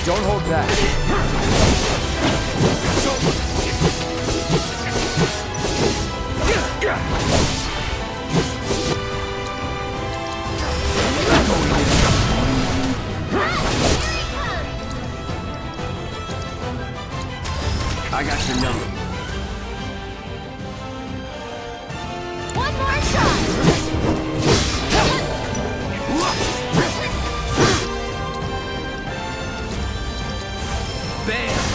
Don't hold back. I got your number. One more shot! Bam!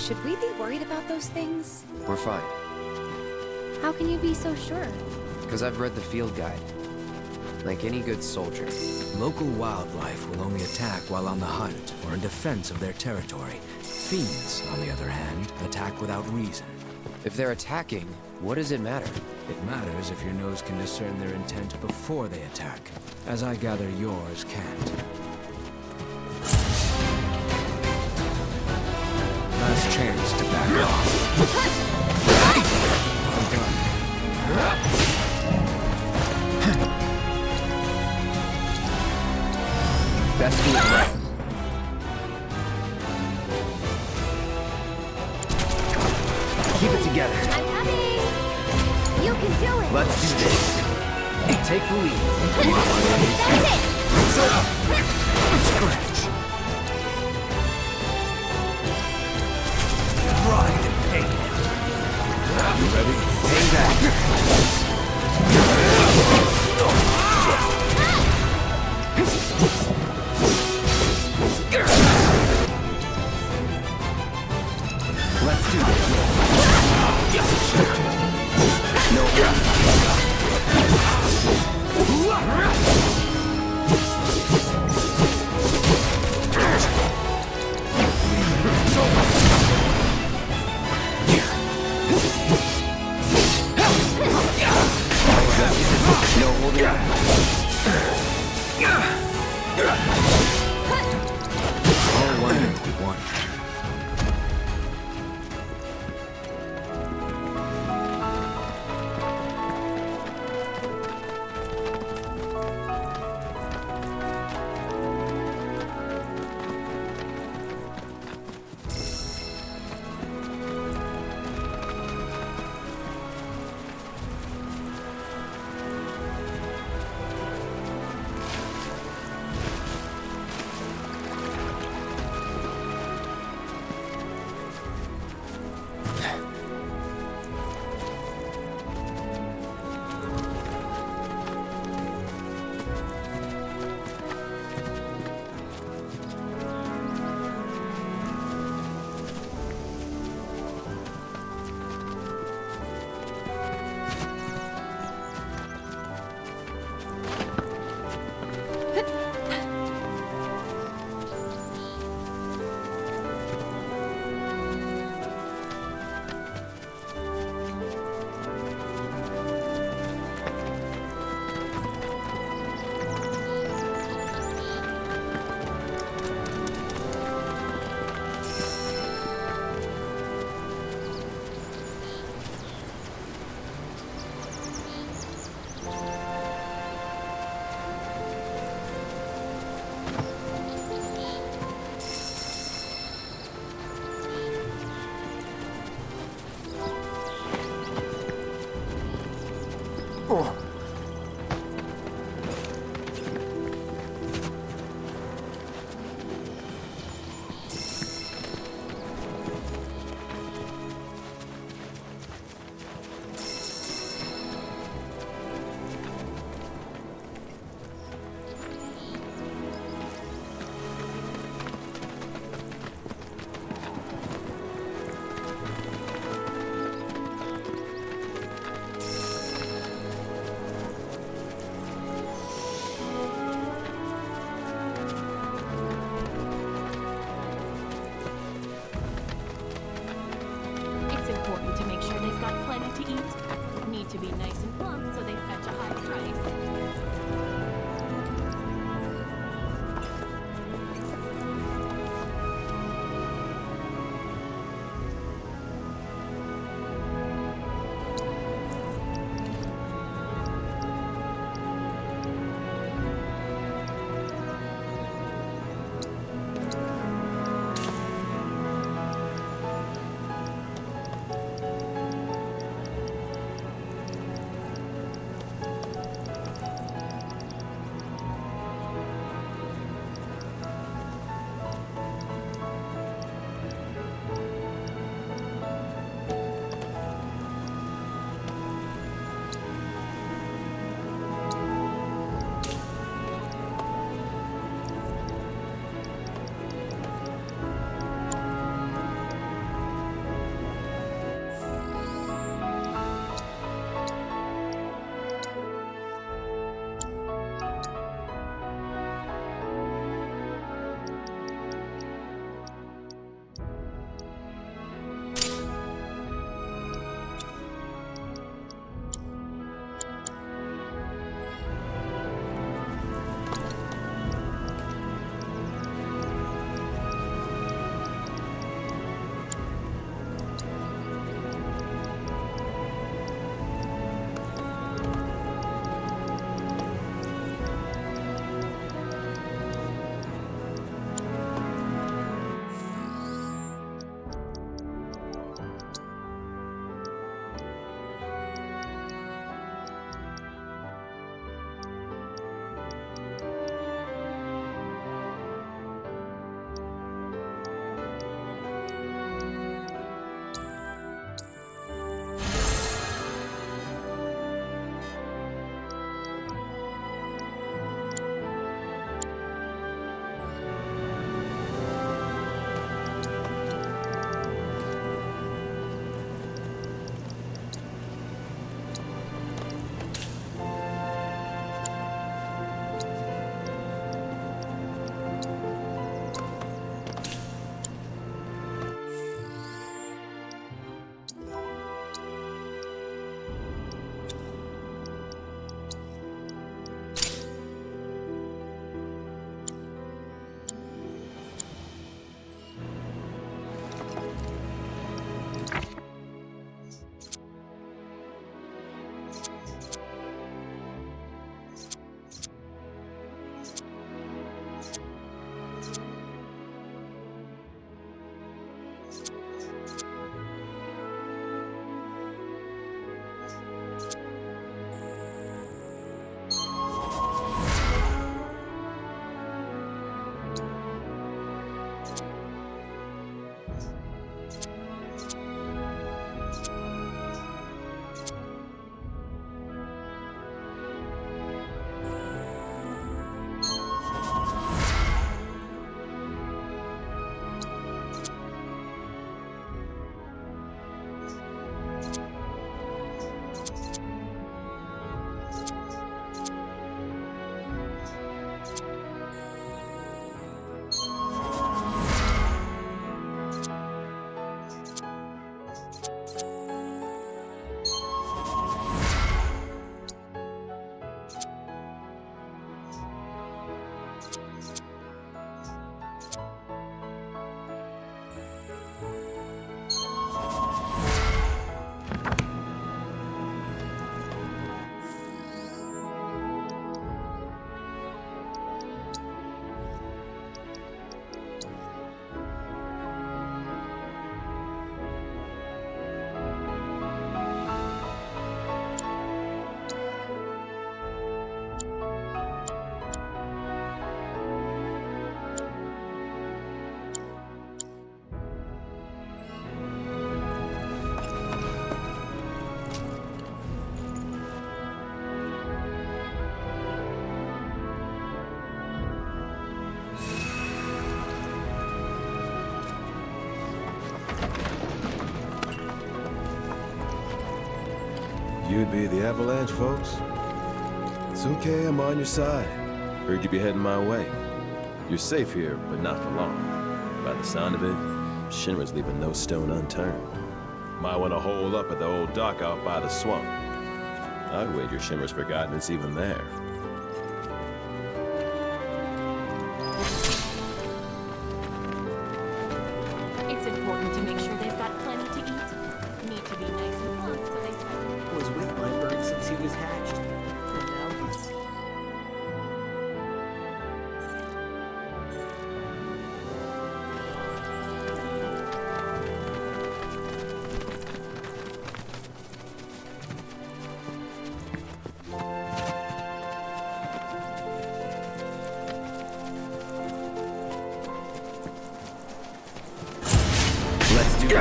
Should we be worried about those things? We're fine, How can you be so sure? because I've read the field guide. Like any good soldier. Local wildlife will only attack while on the hunt or in defense of their territory. Fiends, on the other hand, attack without reason. If they're attacking, what does it matter? It matters if your nose can discern their intent before they attack, as I gather yours can't. Last chance to back off. Well done. Best do it right. Keep it together. I'm coming! You can do it! Let's do this. Take the lead. That's it! Scratch. Pride and pain. You ready? Hang back. Let's do this. No. No. you'd be the Avalanche, folks? It's okay, I'm on your side. Heard you be heading my way. You're safe here, but not for long. By the sound of it, Shinra's leaving no stone unturned. Might want to hole up at the old dock out by the swamp. I'd wager Shinra's forgotten it's even there. It's important to make sure they've got plenty to eat. Need to be nice and plump so they spend. Was with my bird since he was hatched. And now he's... Let's do it.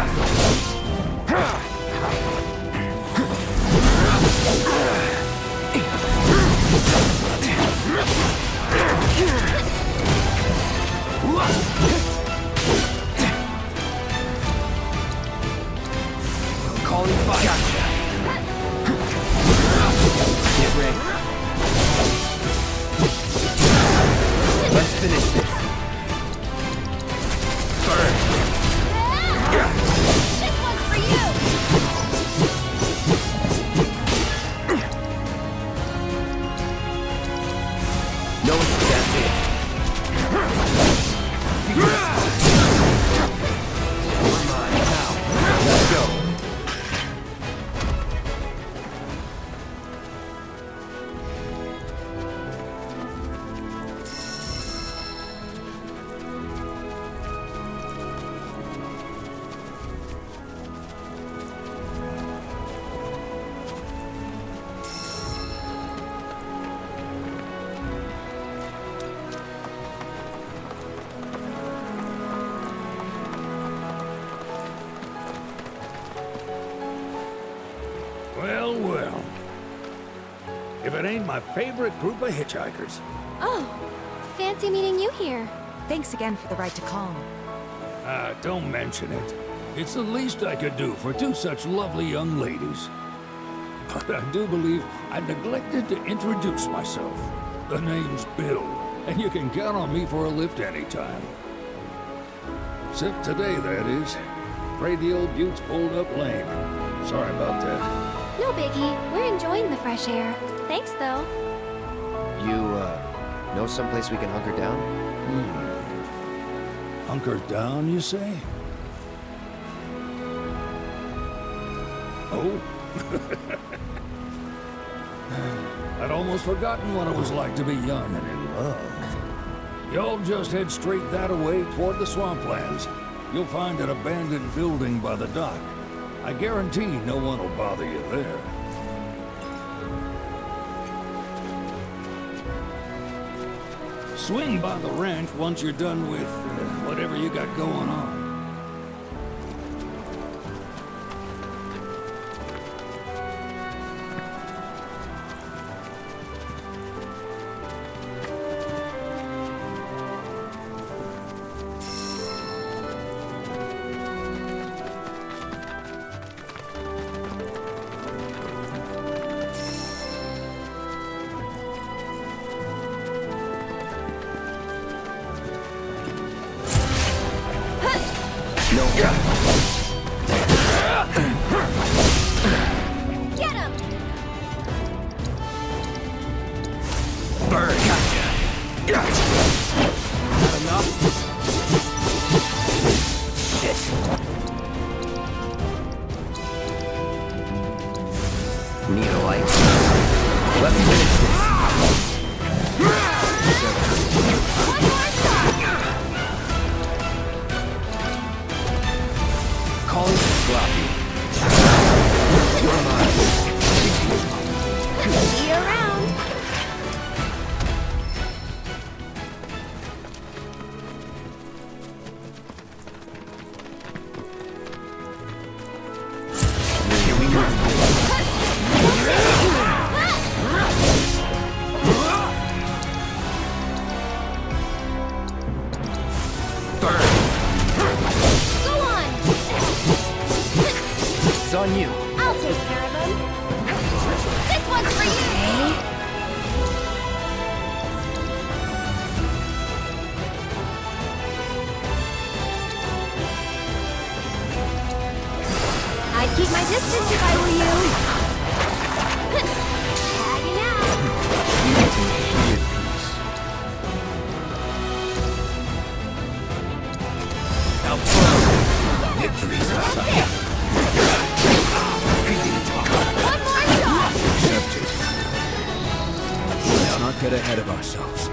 Calling fire. Gotcha. Get ready. Let's finish this. Burn. This one's for you! No, that's it. We're mine now. Let's go. Well, well. If it ain't my favorite group of hitchhikers. Oh, fancy meeting you here. Thanks again for the ride to Calm. Don't mention it. It's the least I could do for two such lovely young ladies. But I do believe I neglected to introduce myself. The name's Bill, and you can count on me for a lift anytime. Except today, that is. Afraid the old bute's pulled up lame. Sorry about that. No biggie. We're enjoying the fresh air. Thanks, though. You, know someplace we can hunker down? Hunker down, you say? Oh? I'd almost forgotten what it was like to be young and in love. Y'all just head straight that away toward the swamplands. You'll find an abandoned building by the dock. I guarantee no one will bother you there. Swing by the ranch once you're done with whatever you got going on. Get him! Burn. Gotcha. Not enough? Shit. Need a light? Let's finish this. One more shot! Calling sloppy. You're mine. See you around. distance if I were you. Tagging out. Victory's in sight. One more shot. Accepted. Let's not get ahead of ourselves.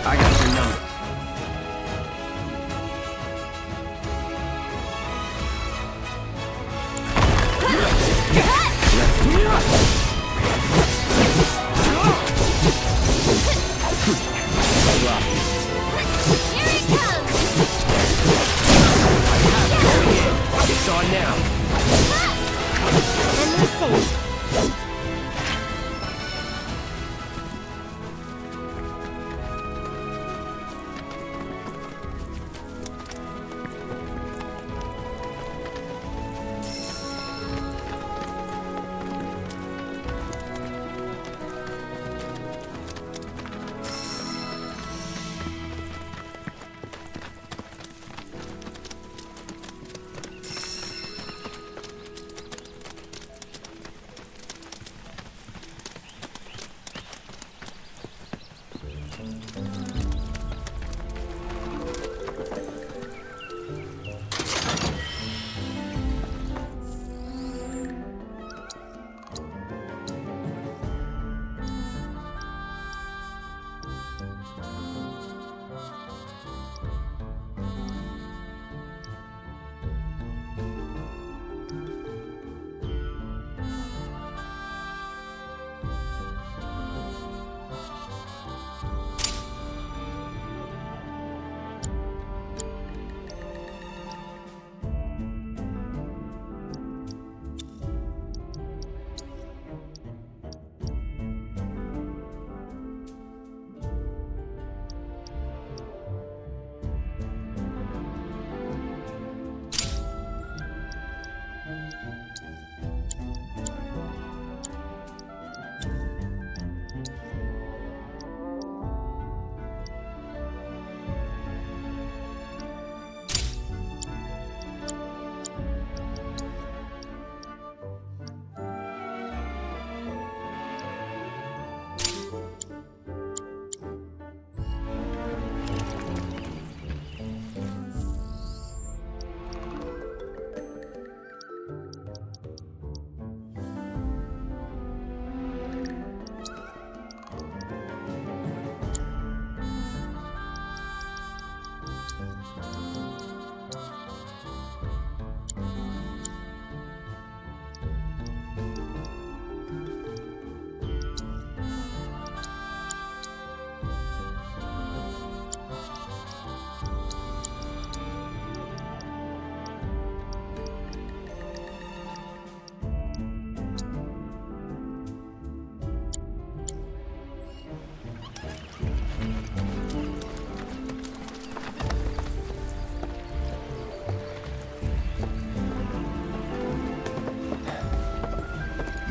I got your number. Here it comes. It's on now. And we're safe.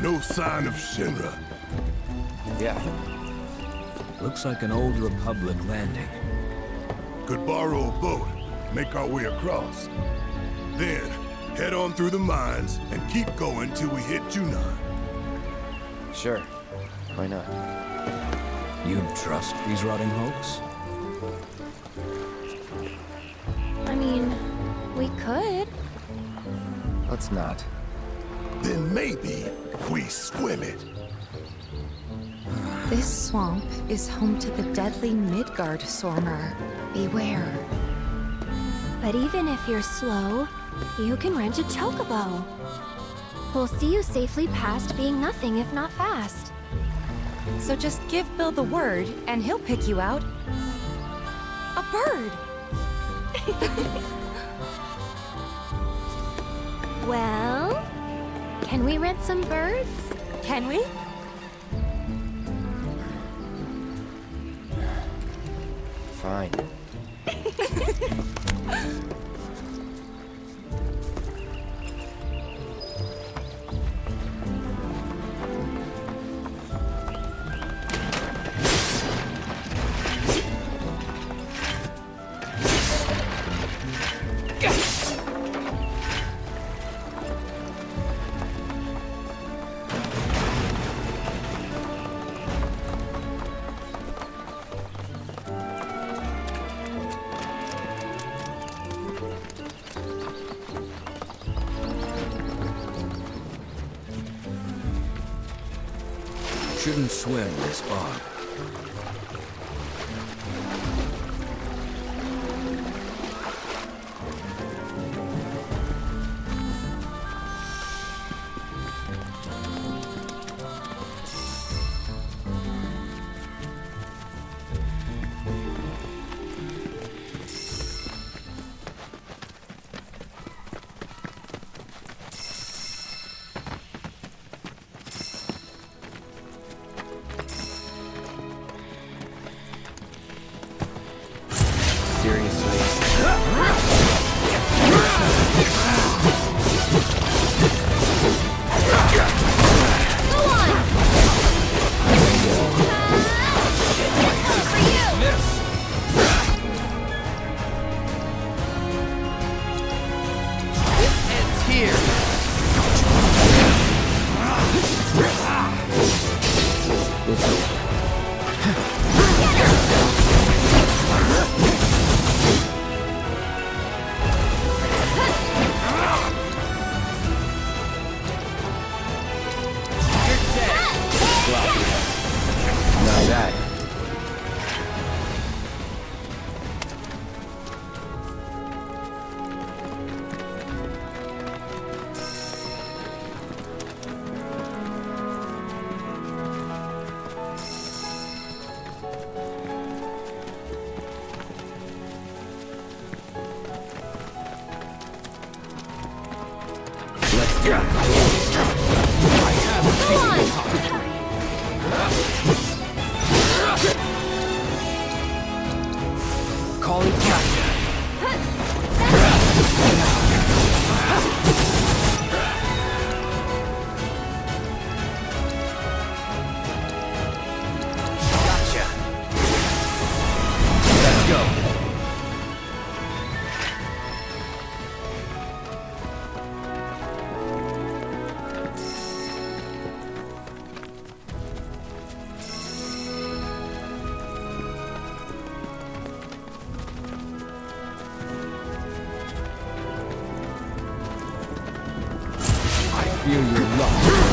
No sign of Shinra. Yeah. Looks like an old Republic landing. Could borrow a boat, make our way across. Then, head on through the mines and keep going till we hit Junon. Sure. Why not? You trust these rotting hulks? I mean, we could. Let's not. Then maybe we swim it. This swamp is home to the deadly Midgard Sormer. Beware. But even if you're slow, you can rent a chocobo. We'll see you safely past being nothing if not fast. So just give Bill the word, and he'll pick you out. A bird! Well, can we rent some birds? Can we? Fine. Shouldn't swim this bog. Feel your love.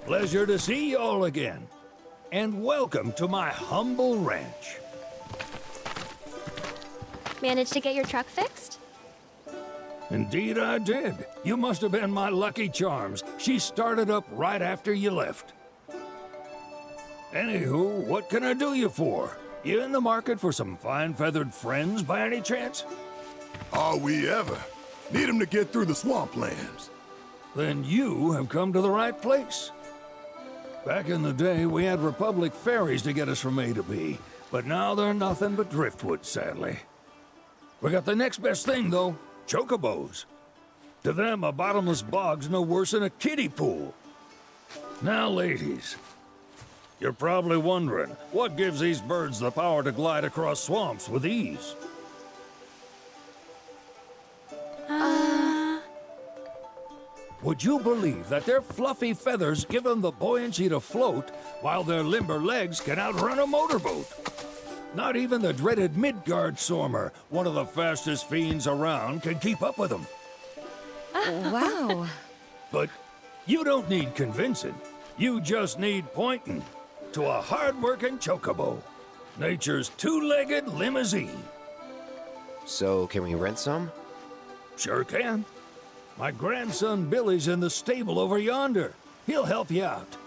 Pleasure to see y'all again. And welcome to my humble ranch. Managed to get your truck fixed? Indeed I did. You must have been my lucky charms. She started up right after you left. Anywho, what can I do you for? You in the market for some fine-feathered friends by any chance? Are we ever? Need 'em to get through the swamplands. Then you have come to the right place. Back in the day, we had Republic ferries to get us from A to B, but now they're nothing but driftwood, sadly. We got the next best thing, though, chocobos. To them, a bottomless bog's no worse than a kiddie pool. Now, ladies, you're probably wondering, what gives these birds the power to glide across swamps with ease? Would you believe that their fluffy feathers give them the buoyancy to float, while their limber legs can outrun a motorboat? Not even the dreaded Midgard Sormer, one of the fastest fiends around, can keep up with them. Wow. But you don't need convincing. You just need pointing to a hard-working chocobo. Nature's two-legged limousine. So, can we rent some? Sure can. My grandson Billy's in the stable over yonder. He'll help you out.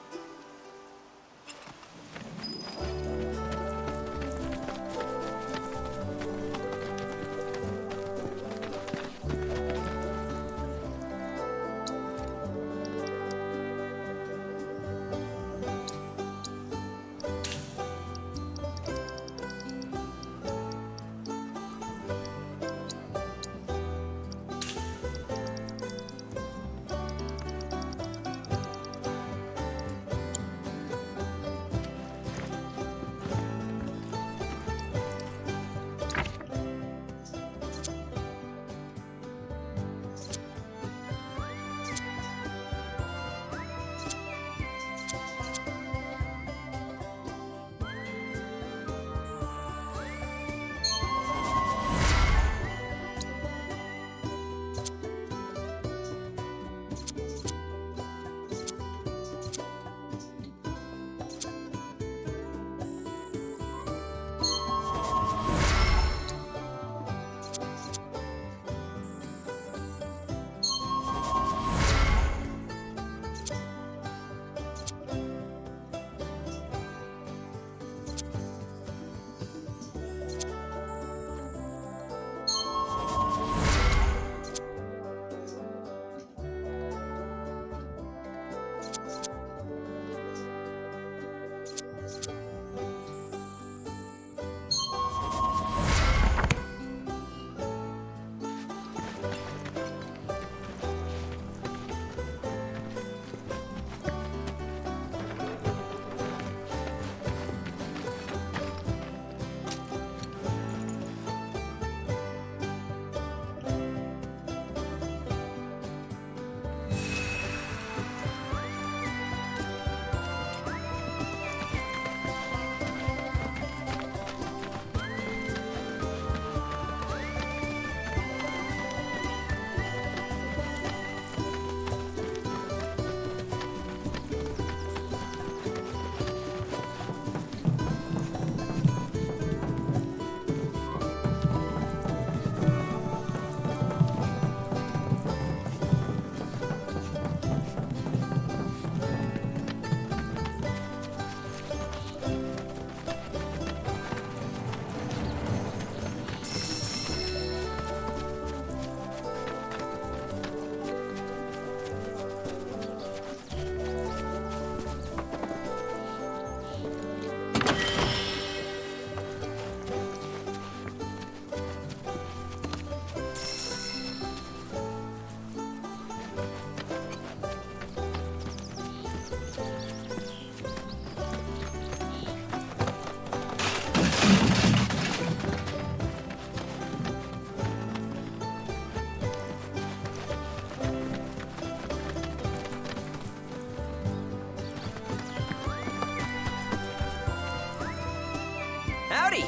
Howdy!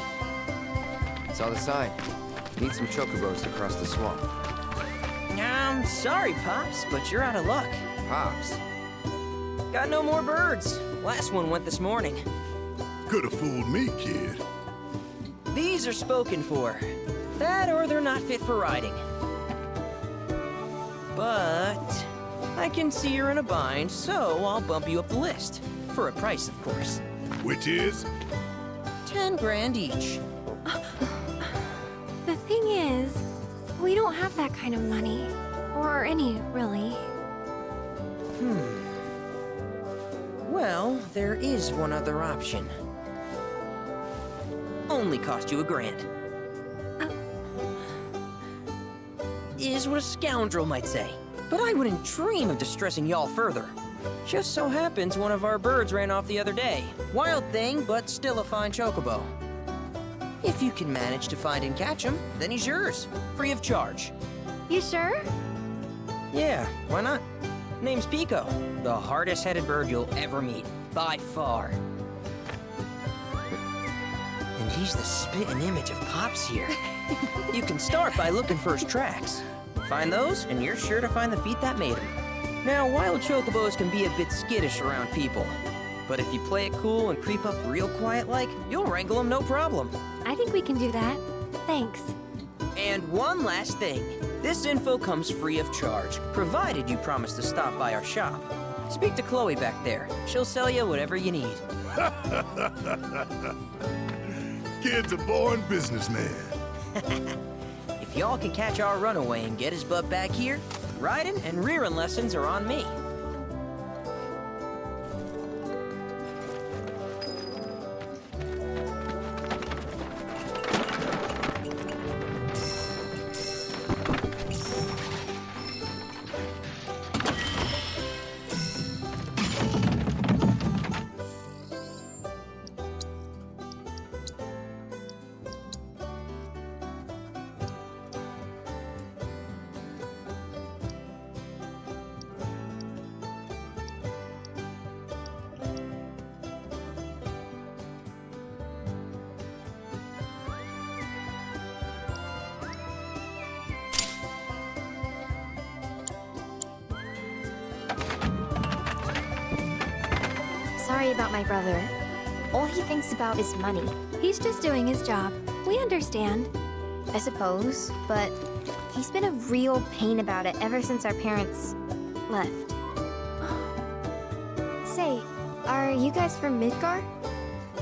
Saw the sign. Need some chocobos to cross the swamp. Sorry, Pops, but you're out of luck. Pops. Got no more birds. Last one went this morning. Could have fooled me, kid. These are spoken for. That or they're not fit for riding. But I can see you're in a bind, so I'll bump you up the list. For a price, of course. Which is? 10 grand each. The thing is, we don't have that kind of money. Or any, really. Well, there is one other option. Only cost you $1,000. Is what a scoundrel might say. But I wouldn't dream of distressing y'all further. Just so happens one of our birds ran off the other day. Wild thing, but still a fine chocobo. If you can manage to find and catch him, then he's yours. Free of charge. You sure? Yeah, why not? Name's Pico, the hardest-headed bird you'll ever meet, by far. And he's the spitting image of Pops here. You can start by looking for his tracks. Find those, and you're sure to find the feet that made him. Now, wild chocobos can be a bit skittish around people, but if you play it cool and creep up real quiet-like, you'll wrangle them no problem. I think we can do that. Thanks. And one last thing. This info comes free of charge, provided you promise to stop by our shop. Speak to Chloe back there. She'll sell you whatever you need. Kid's a born businessman. If y'all can catch our runaway and get his butt back here, riding and rearing lessons are on me. Sorry about my brother. All he thinks about is money. He's just doing his job. We understand. I suppose, but he's been a real pain about it ever since our parents left. Say, are you guys from Midgar?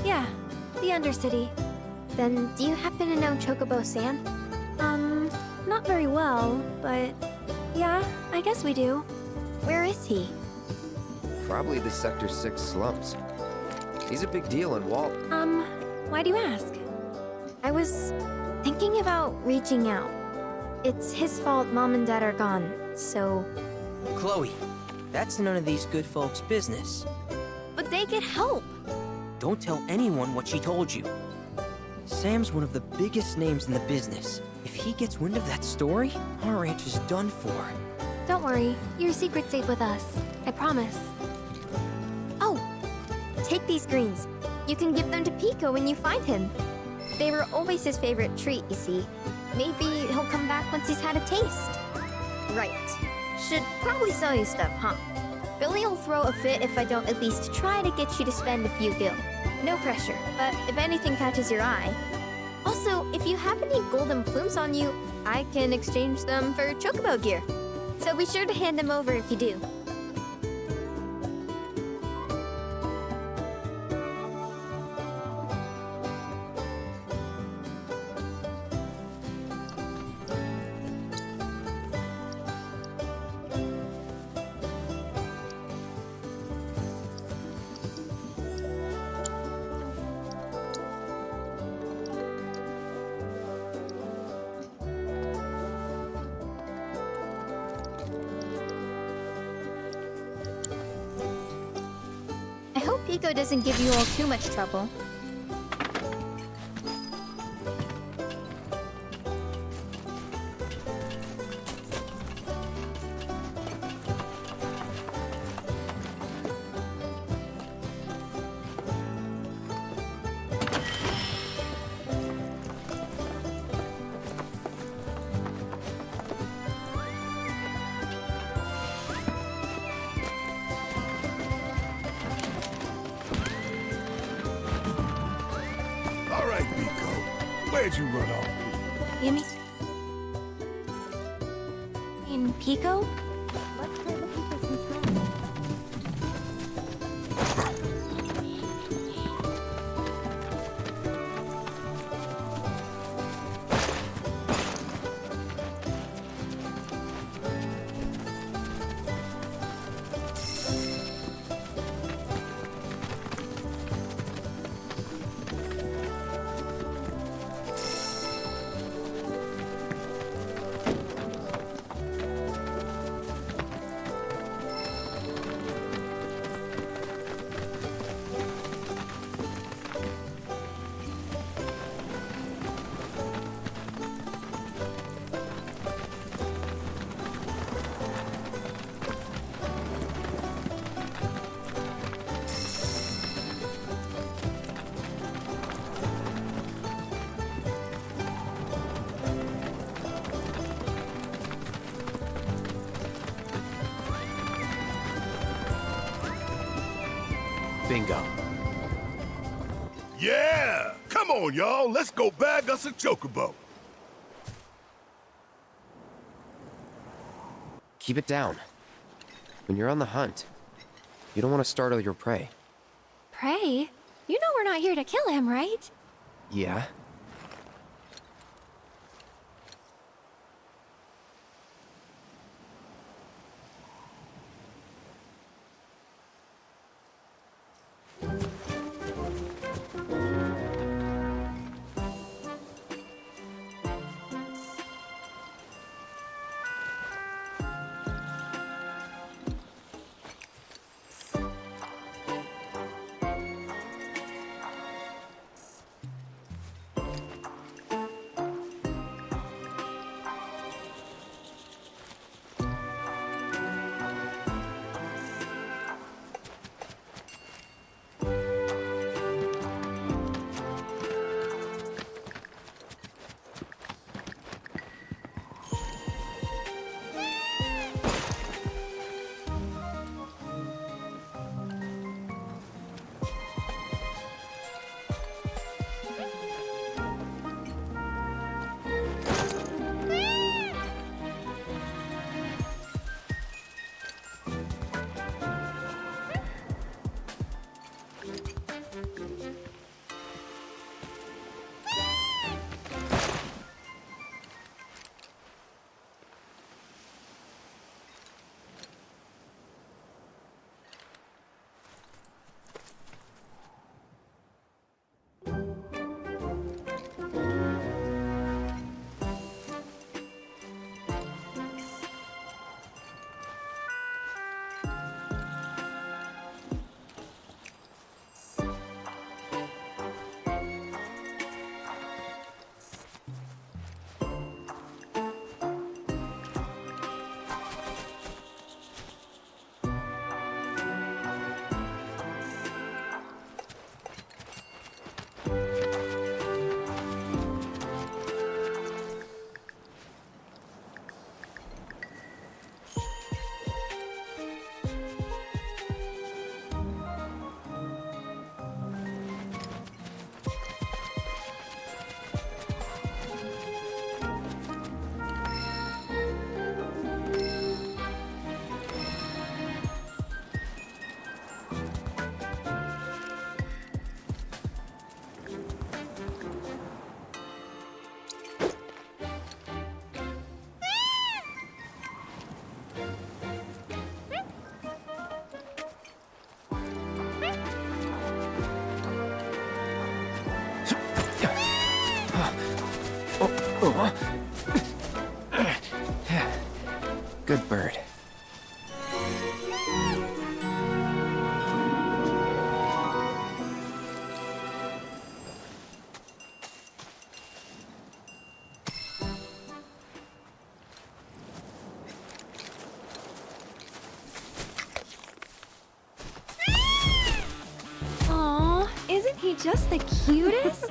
Yeah, the Undercity. Then do you happen to know Chocobo Sam? Not very well, but yeah, I guess we do. Where is he? Probably the Sector 6 slums. He's a big deal in Walt. Why do you ask? I was thinking about reaching out. It's his fault Mom and Dad are gone, so... Chloe, that's none of these good folks' business. But they get help! Don't tell anyone what she told you. Sam's one of the biggest names in the business. If he gets wind of that story, our ranch is done for. Don't worry, your secret's safe with us. I promise. Oh! Take these greens. You can give them to Pico when you find him. They were always his favorite treat, you see. Maybe he'll come back once he's had a taste. Right. Should probably sell you stuff, huh? Billy'll throw a fit if I don't at least try to get you to spend a few gil. No pressure, but if anything catches your eye. Also, if you have any golden plumes on you, I can exchange them for chocobo gear. So be sure to hand them over if you do. I hope Pico doesn't give you all too much trouble. All right, Pico. Where'd you run off to? You mean Pico? Bingo. Yeah! Come on, y'all. Let's go bag us a chocobo. Keep it down. When you're on the hunt, you don't want to startle your prey. Prey? You know we're not here to kill him, right? Yeah? Good bird. Aw, isn't he just the cutest?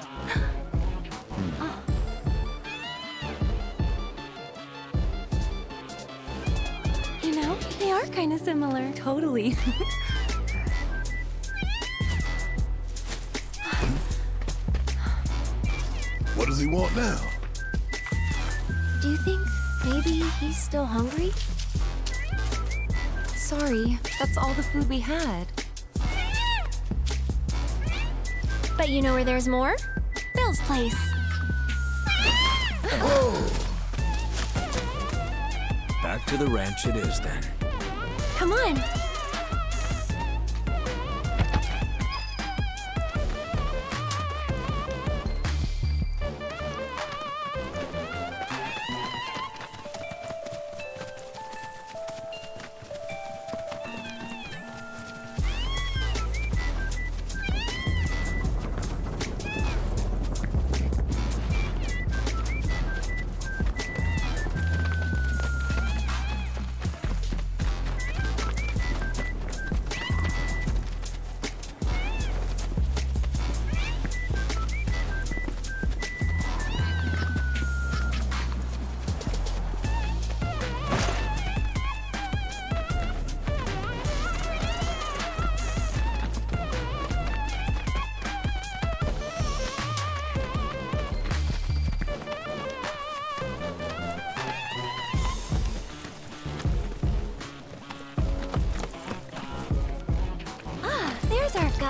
You know, they are kind of similar. Totally. What does he want now? Do you think maybe he's still hungry? Sorry, that's all the food we had. But you know where there's more? Bill's place. Back to the ranch it is then. Come on.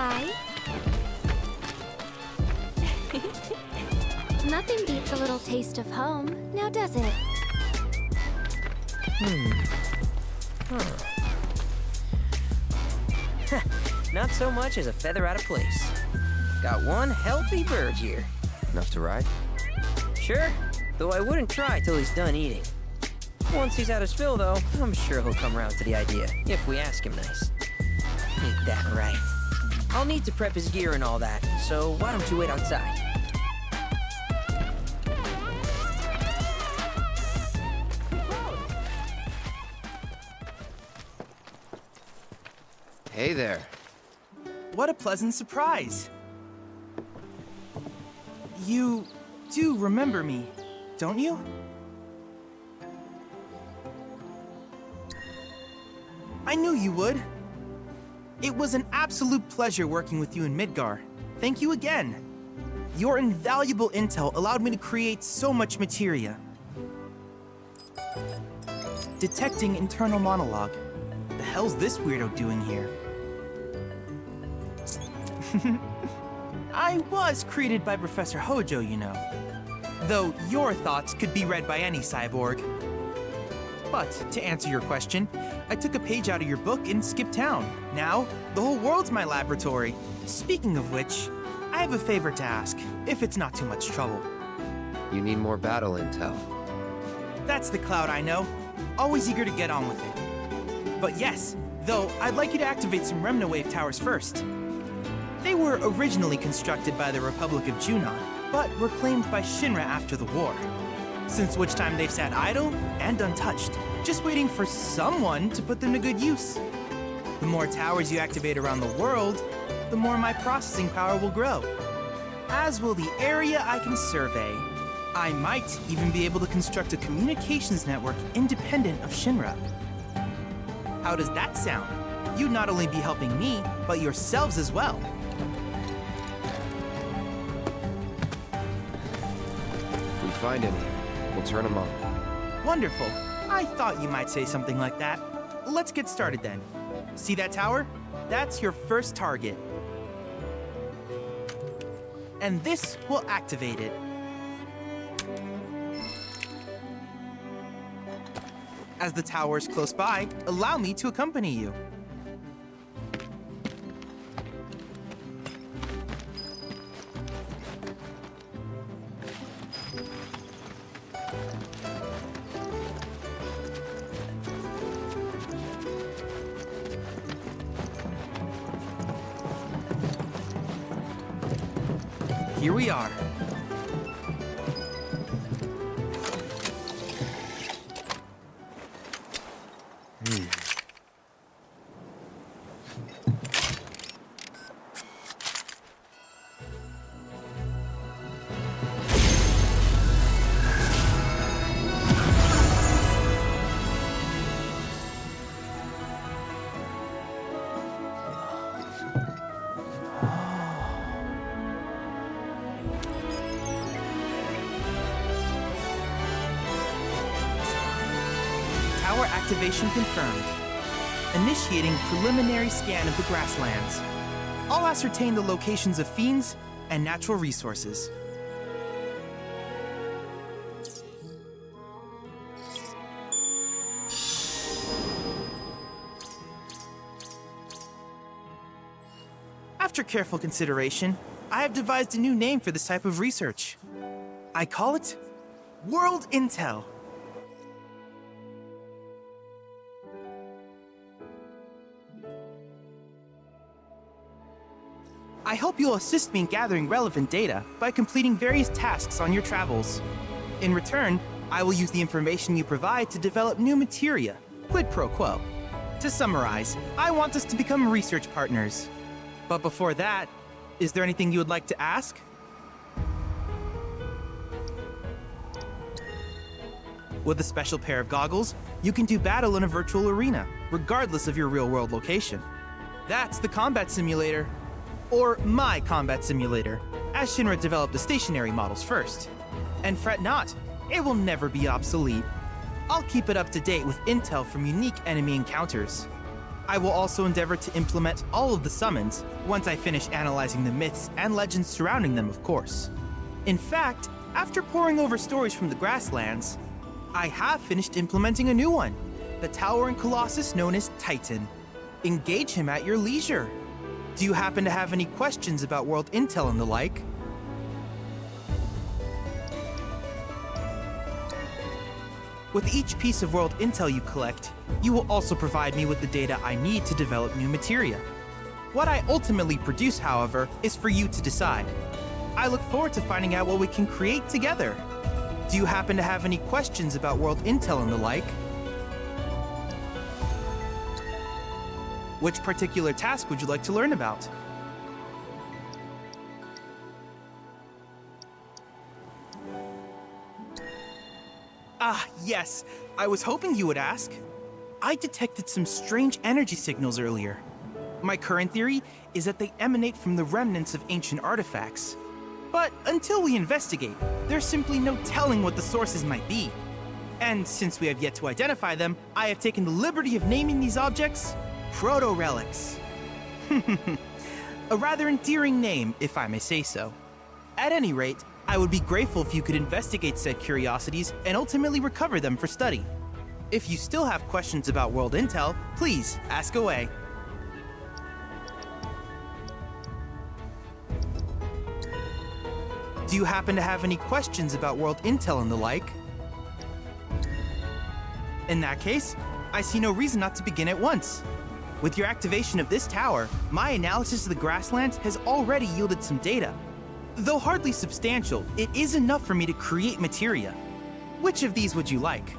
Hi. Nothing beats a little taste of home, now does it? Not so much as a feather out of place. Got one healthy bird here. Enough to ride? Sure, though I wouldn't try till he's done eating. Once he's had his fill, though, I'm sure he'll come around to the idea, if we ask him nice. Ain't that right? I'll need to prep his gear and all that, so why don't you wait outside? Hey there. What a pleasant surprise. You do remember me, don't you? I knew you would. It was an absolute pleasure working with you in Midgar. Thank you again. Your invaluable intel allowed me to create so much materia. Detecting internal monologue. The hell's this weirdo doing here? I was created by Professor Hojo, you know. Though your thoughts could be read by any cyborg. But, to answer your question, I took a page out of your book and skipped town. Now, the whole world's my laboratory. Speaking of which, I have a favor to ask, if it's not too much trouble. You need more battle intel. That's the Cloud I know. Always eager to get on with it. But yes, though, I'd like you to activate some Remna Wave towers first. They were originally constructed by the Republic of Junon, but were claimed by Shinra after the war. Since which time they've sat idle and untouched, just waiting for someone to put them to good use. The more towers you activate around the world, the more my processing power will grow. As will the area I can survey. I might even be able to construct a communications network independent of Shinra. How does that sound? You'd not only be helping me, but yourselves as well. If we find any, we'll turn them on. Wonderful. I thought you might say something like that. Let's get started then. See that tower? That's your first target. And this will activate it. As the tower is close by, allow me to accompany you. Here we are. Tower activation confirmed. Initiating preliminary scan of the grasslands. I'll ascertain the locations of fiends and natural resources. After careful consideration, I have devised a new name for this type of research. I call it World Intel. I hope you'll assist me in gathering relevant data by completing various tasks on your travels. In return, I will use the information you provide to develop new materia, quid pro quo. To summarize, I want us to become research partners. But before that, is there anything you would like to ask? With a special pair of goggles, you can do battle in a virtual arena, regardless of your real-world location. That's the combat simulator. Or my combat simulator, as Shinra developed the stationary models first. And fret not, it will never be obsolete. I'll keep it up to date with intel from unique enemy encounters. I will also endeavor to implement all of the summons once I finish analyzing the myths and legends surrounding them, of course. In fact, after poring over stories from the grasslands, I have finished implementing a new one, the towering colossus known as Titan. Engage him at your leisure. Do you happen to have any questions about world intel and the like? With each piece of world intel you collect, you will also provide me with the data I need to develop new materia. What I ultimately produce, however, is for you to decide. I look forward to finding out what we can create together. Do you happen to have any questions about world intel and the like? Which particular task would you like to learn about? Ah, yes. I was hoping you would ask. I detected some strange energy signals earlier. My current theory is that they emanate from the remnants of ancient artifacts. But until we investigate, there's simply no telling what the sources might be. And since we have yet to identify them, I have taken the liberty of naming these objects proto-relics. A rather endearing name, if I may say so. At any rate, I would be grateful if you could investigate said curiosities and ultimately recover them for study. If you still have questions about world intel, please ask away. Do you happen to have any questions about world intel and the like? In that case, I see no reason not to begin at once. With your activation of this tower, my analysis of the grasslands has already yielded some data. Though hardly substantial, it is enough for me to create materia. Which of these would you like?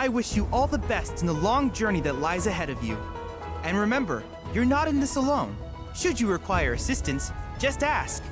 I wish you all the best in the long journey that lies ahead of you. And remember, you're not in this alone. Should you require assistance, just ask.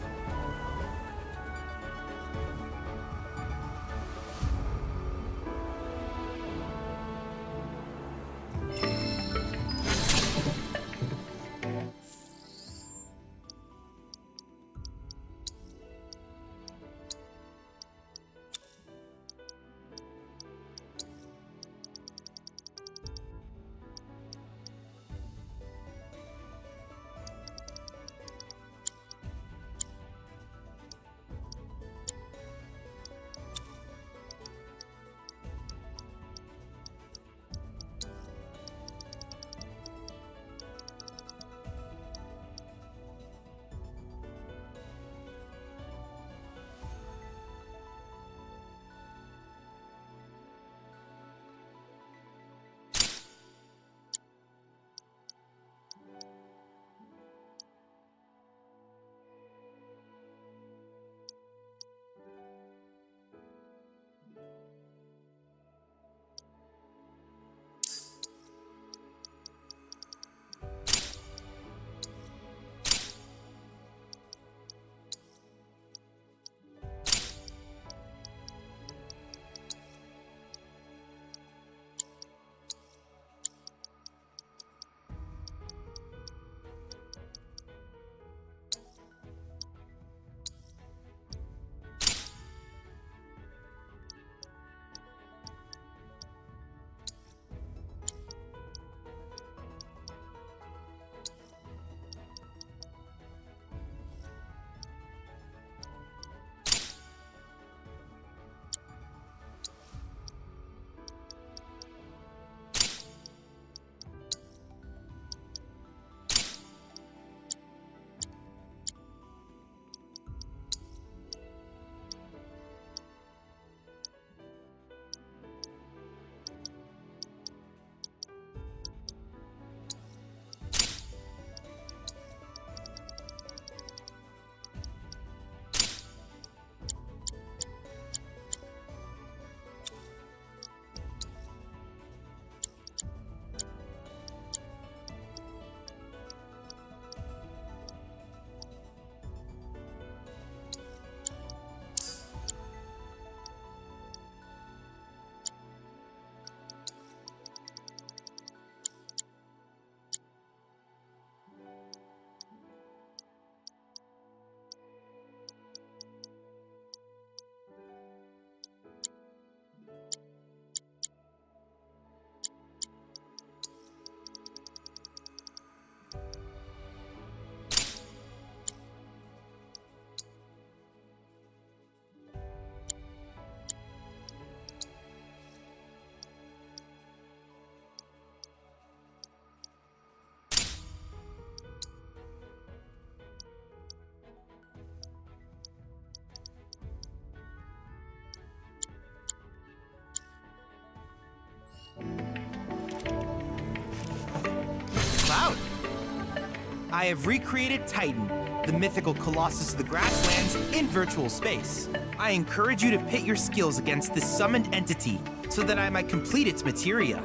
Cloud. I have recreated Titan, the mythical colossus of the grasslands, in virtual space. I encourage you to pit your skills against this summoned entity so that I might complete its materia.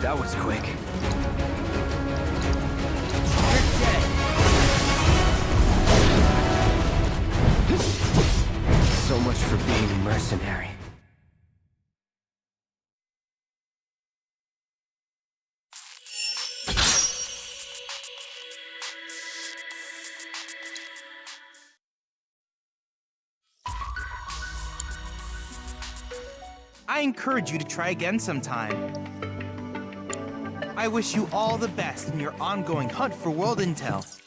That was quick. So much for being a mercenary. I encourage you to try again sometime. I wish you all the best in your ongoing hunt for world intel.